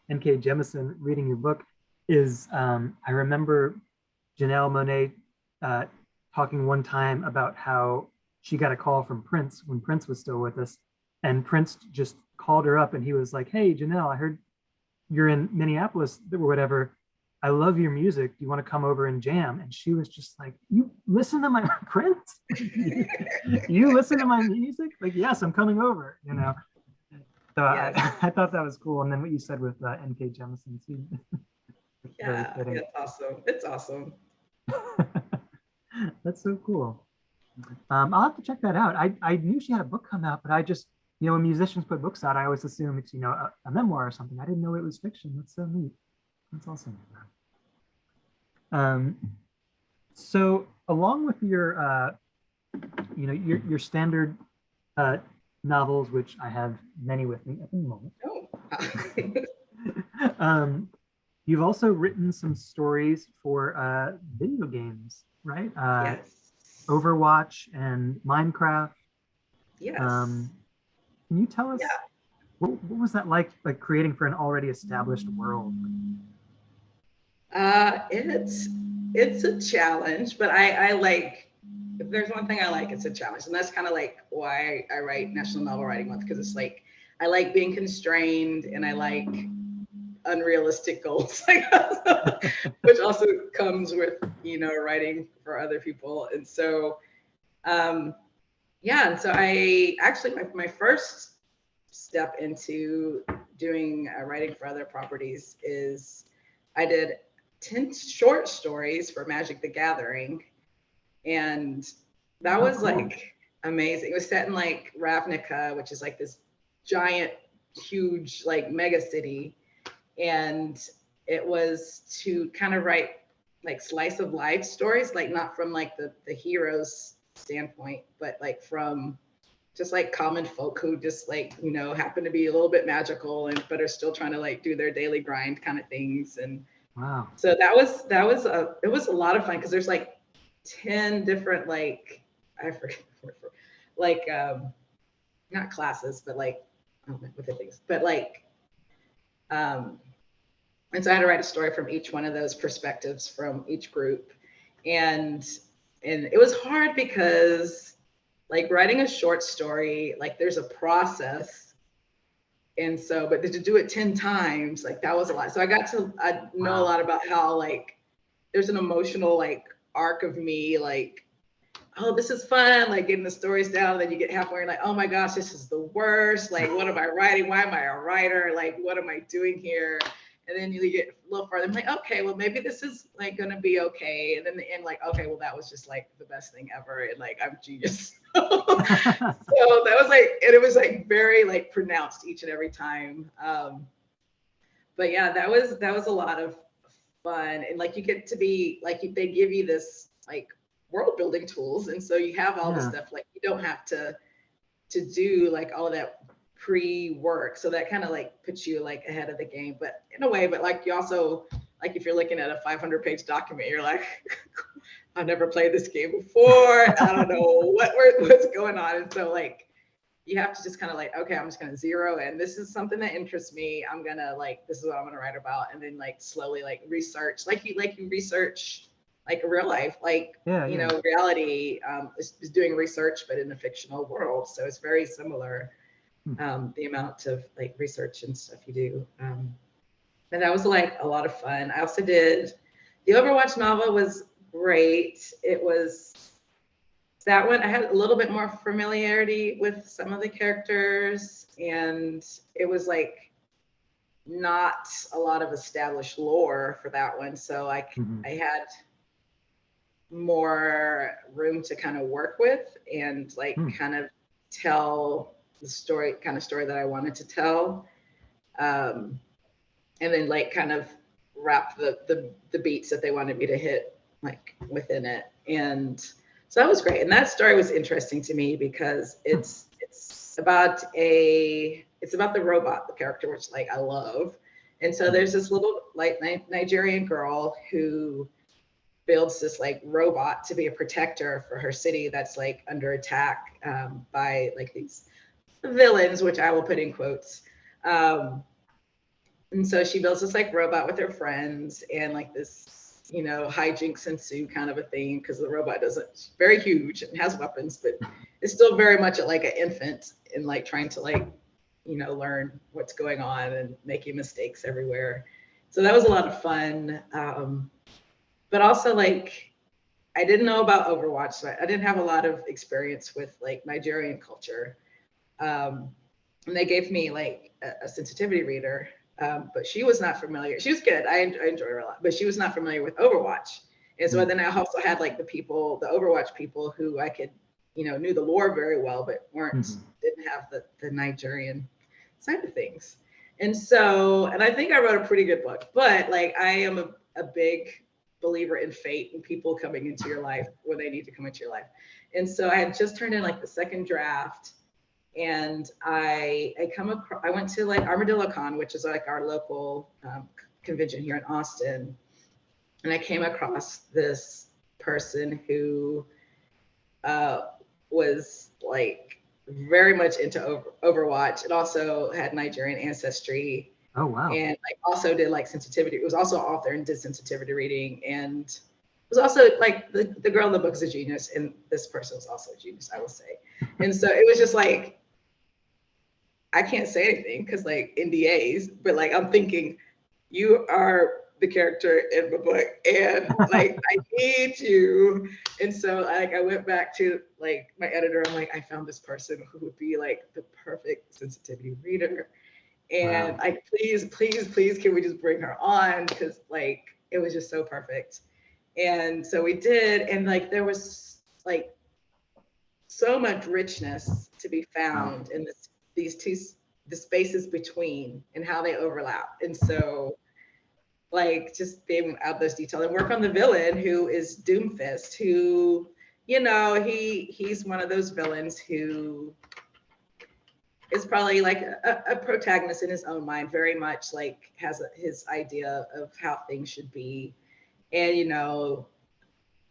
N.K. Jemisin reading your book, is I remember Janelle Monáe talking one time about how she got a call from Prince when Prince was still with us, and Prince just called her up and he was like, "Hey, Janelle, I heard you're in Minneapolis or whatever. I love your music. Do you want to come over and jam?" And she was just like, "You listen to my Prince? You listen to my music? Like, yes, I'm coming over, you know." So yes. I thought that was cool. And then what you said with N.K. Jemisin too. Yeah, it's awesome. It's awesome. That's so cool. I'll have to check that out. I knew she had a book come out, but I just, you know, when musicians put books out, I always assume it's, you know, a memoir or something. I didn't know it was fiction. That's so neat. That's awesome. So along with your, you know, your standard novels, which I have many with me at the moment. Oh. You've also written some stories for video games, right? Yes. Overwatch and Minecraft. Yes. Can you tell us what was that like creating for an already established world? It's a challenge, but I like, if there's one thing I like, it's a challenge. And that's kind of like why I write National Novel Writing Month, because it's like, I like being constrained and I like unrealistic goals, which also comes with, you know, writing for other people. And so, yeah, and so I actually, my first step into doing writing for other properties is I did 10 short stories for Magic the Gathering. And that was like amazing. It was set in like Ravnica, which is like this giant, huge, like mega city. And it was to kind of write like slice of life stories, like not from like the hero's standpoint, but like from just like common folk who just like, you know, happen to be a little bit magical and but are still trying to like do their daily grind kind of things. And wow. So it was a lot of fun because there's like 10 different like, I forget, like not classes, but like, I don't know what the things, but like and so I had to write a story from each one of those perspectives from each group. And it was hard because like writing a short story, like there's a process. And so, but to do it 10 times, like that was a lot. So I know a lot about how like, there's an emotional like arc of me, like, oh, this is fun, like getting the stories down. Then you get halfway and like, oh my gosh, this is the worst. Like, what am I writing? Why am I a writer? Like, what am I doing here? And then you get a little farther, I'm like, okay, well, maybe this is like gonna be okay. And then the end, like, okay, well, that was just like the best thing ever. And like, I'm genius. So that was like, and it was like very like pronounced each and every time. But yeah, that was a lot of fun. And like, you get to be like, they give you this like world building tools. And so you have all this stuff, like you don't have to do like all of that pre-work, so that kind of like puts you like ahead of the game, but in a way, but like you also, like if you're looking at a 500-page document, you're like, I've never played this game before, I don't know what's going on. And so like you have to just kind of like, okay, I'm just going to zero in. This is something that interests me. I'm going to like, this is what I'm going to write about. And then like slowly like research, like you research like real life, like, you know, reality is doing research, but in a fictional world. So it's very similar, the amount of like research and stuff you do. And that was like a lot of fun. I also did, the Overwatch novel was great. It was, that one, I had a little bit more familiarity with some of the characters, and it was like not a lot of established lore for that one. So I had more room to kind of work with and like kind of tell the story that I wanted to tell. And then like kind of wrap the beats that they wanted me to hit like within it. And so that was great. And that story was interesting to me because it's about the robot, the character, which like I love. And so there's this little like Nigerian girl who builds this like robot to be a protector for her city that's like under attack by like these villains, which I will put in quotes. And so she builds this like robot with her friends, and like this, you know, hijinks ensue kind of a thing because the robot it's very huge and has weapons, but it's still very much like an infant in like trying to like, you know, learn what's going on and making mistakes everywhere. So that was a lot of fun. But also like, I didn't know about Overwatch, so I didn't have a lot of experience with like Nigerian culture. And they gave me like a sensitivity reader. But she was not familiar. She was good. I enjoyed her a lot, but she was not familiar with Overwatch. And so then I also had like the Overwatch people who I could, you know, knew the lore very well, but didn't have the Nigerian side of things. And so, and I think I wrote a pretty good book, but like I am a big believer in fate and people coming into your life when they need to come into your life. And so I had just turned in like the second draft. And I went to like Armadillo Con, which is like our local convention here in Austin. And I came across this person who was like very much into Overwatch. It also had Nigerian ancestry. Oh, wow. And like also did like sensitivity. It was also an author and did sensitivity reading. And it was also like the girl in the book is a genius. And this person was also a genius, I will say. And so it was just like, I can't say anything because like NDAs, but like I'm thinking you are the character in the book and like I need you. And so like I went back to like my editor. I'm like, I found this person who would be like the perfect sensitivity reader. And like, please, can we just bring her on? Because like it was just so perfect. And so we did, and like there was like so much richness to be found in the spaces between and how they overlap. And so like just being out those details and work on the villain who is Doomfist, who, you know, he's one of those villains who is probably like a protagonist in his own mind, very much like has his idea of how things should be. And, you know,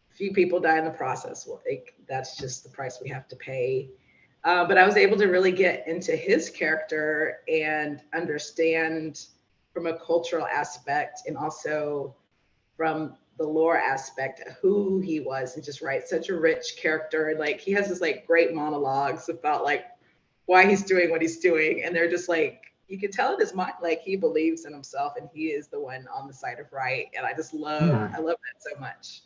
few people die in the process. Well, that's just the price we have to pay. But I was able to really get into his character and understand from a cultural aspect and also from the lore aspect who he was, and just write such a rich character. And like he has this like great monologues about like why he's doing what he's doing. And they're just like, you can tell in his mind, like he believes in himself and he is the one on the side of right. And I just I love that so much.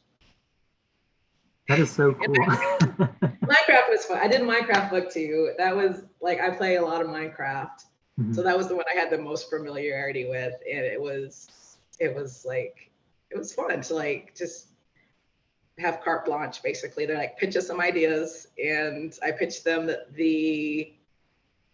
That is so cool. Minecraft was fun. I did a Minecraft book too. That was like, I play a lot of Minecraft. So that was the one I had the most familiarity with. And it was fun to like, just have carte blanche, basically. They're like, pitch us some ideas. And I pitched them the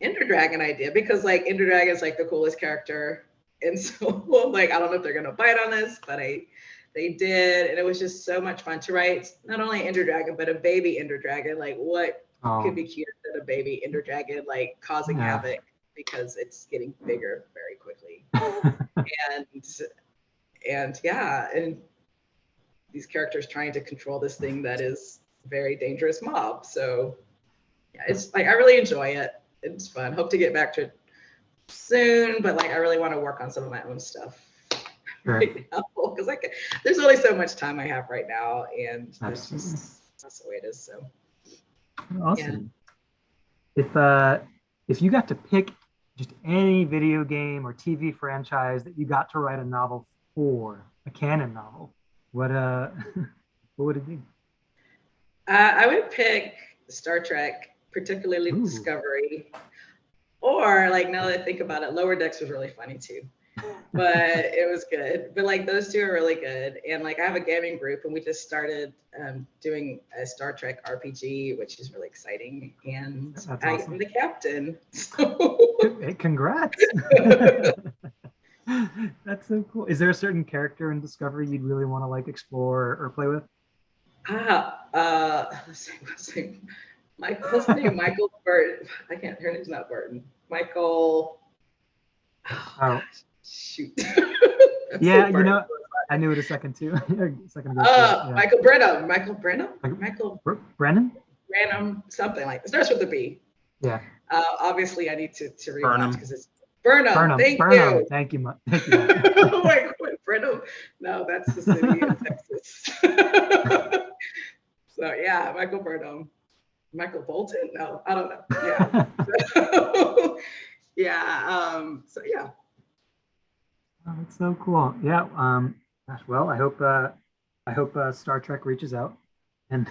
Ender Dragon idea, because like Ender Dragon is like the coolest character. And so like, I don't know if they're going to bite on this, but they did. And it was just so much fun to write not only Ender Dragon, but a baby Ender Dragon. Like what could be cuter than a baby Ender Dragon, like causing havoc, because it's getting bigger very quickly. and these characters trying to control this thing that is very dangerous mob. So yeah, it's like, I really enjoy it. it's fun. Hope to get back to it soon, but like I really want to work on some of my own stuff right now because there's only so much time I have right now, and that's the way it is. So awesome. If you got to pick just any video game or TV franchise that you got to write a novel for, a canon novel, what would it be? I would pick Star Trek, particularly Discovery, or like now that I think about it, Lower Decks was really funny too, but it was good. But like those two are really good, and like I have a gaming group, and we just started doing a Star Trek RPG, which is really exciting, and I am the captain. Hey, congrats! That's so cool. Is there a certain character in Discovery you'd really want to like explore or play with? Let's see. What's his name? Michael Burton. I can't. Her name's not Burton. Michael. Oh, gosh, shoot. Yeah, you know, I knew it a second too. Michael Brennan. Michael Brennan. Michael Brennan. Brennan. Something like. It starts with a B. Yeah. Obviously, I need to rewatch because it's Burnham. Burnham. Thank Burnham. you. Thank you. Wait, Burnham. No, that's the city in Texas. So yeah, Michael Burnham. Michael Bolton? No, I don't know. Yeah. Yeah. So yeah. Oh, that's so cool. Yeah. Gosh, well, I hope Star Trek reaches out and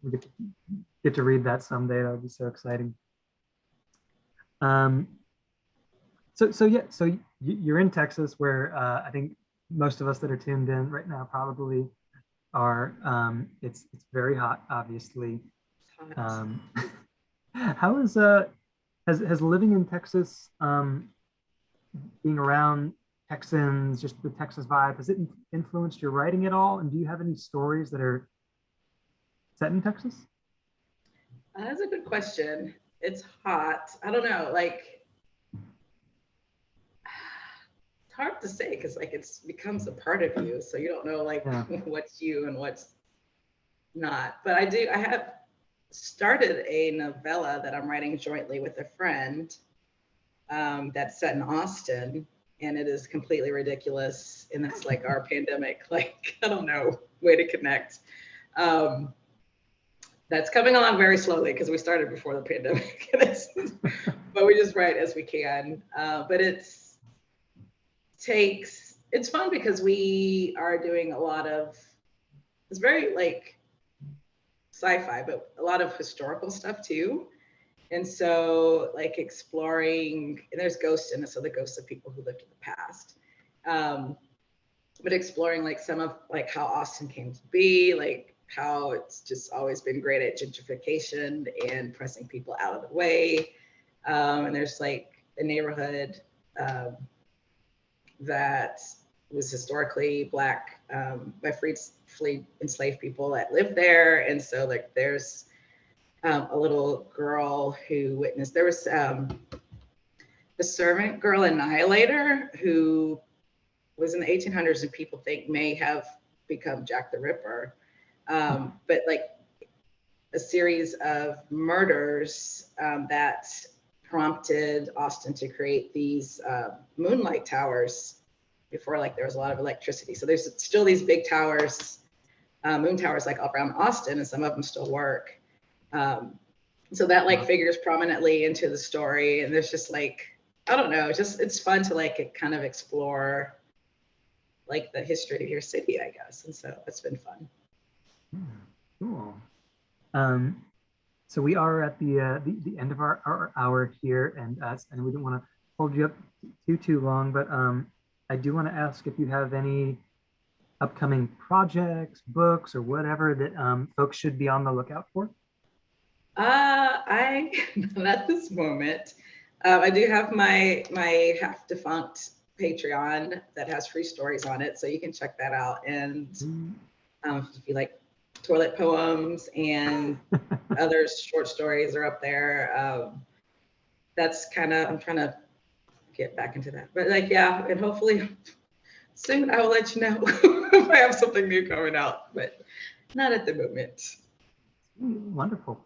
we get to read that someday. That would be so exciting. So you're in Texas, where I think most of us that are tuned in right now probably are. It's very hot, obviously. How is has living in Texas, being around Texans, just the Texas vibe, has it influenced your writing at all? And do you have any stories that are set in Texas? That's a good question. It's hot. I don't know. Like, it's hard to say because like it becomes a part of you, so you don't know like what's you and what's not. But I have started a novella that I'm writing jointly with a friend that's set in Austin, and it is completely ridiculous, and it's like our pandemic, like I don't know, way to connect. That's coming along very slowly because we started before the pandemic, but we just write as we can. But it's fun because we are doing a lot of, it's very like sci-fi, but a lot of historical stuff too. And so like exploring, and there's ghosts in it, so the ghosts of people who lived in the past. But exploring like some of like how Austin came to be, like how it's just always been great at gentrification and pressing people out of the way. And there's like a neighborhood that was historically Black by freed enslaved people that lived there. And so like there's a little girl who witnessed, there was the servant girl annihilator who was in the 1800s and people think may have become Jack the Ripper. But like a series of murders that prompted Austin to create these moonlight towers before like there was a lot of electricity. So there's still these big towers, moon towers like up around Austin, and some of them still work. So that like figures prominently into the story, and there's just like, I don't know, just it's fun to like kind of explore like the history of your city, I guess. And so it's been fun. Cool. So we are at the end of our hour here, and we don't want to hold you up too long, but I do want to ask if you have any upcoming projects, books, or whatever that folks should be on the lookout for. I not at this moment. I do have my half defunct Patreon that has free stories on it, so you can check that out. And if you like toilet poems and other short stories are up there. That's kind of, I'm trying to get back into that. But like, yeah, and hopefully soon I will let you know if I have something new coming out, but not at the moment. Wonderful.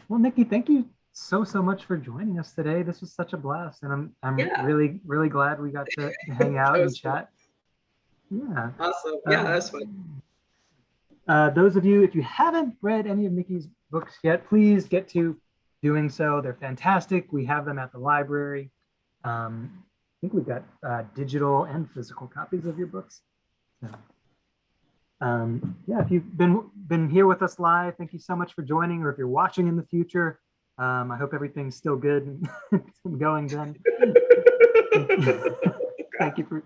Well, Nikki, thank you so much for joining us today. This was such a blast, and I'm Yeah, really glad we got to hang that out and was fun. chat. Yeah. Awesome. Yeah, Uh, that was fun. those of you, if you haven't read any of Nikki's books yet, please get to doing so. They're fantastic. We have them at the library. I think we've got digital and physical copies of your books. So, yeah, if you've been here with us live, thank you so much for joining. Or if you're watching in the future, I hope everything's still good and going then. Thank you for.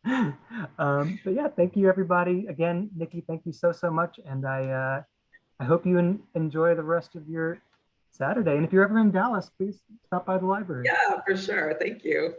But yeah, thank you everybody again, Nikki. Thank you so much, and I hope you enjoy the rest of your Saturday. And if you're ever in Dallas, please stop by the library. Yeah, for sure. Thank you.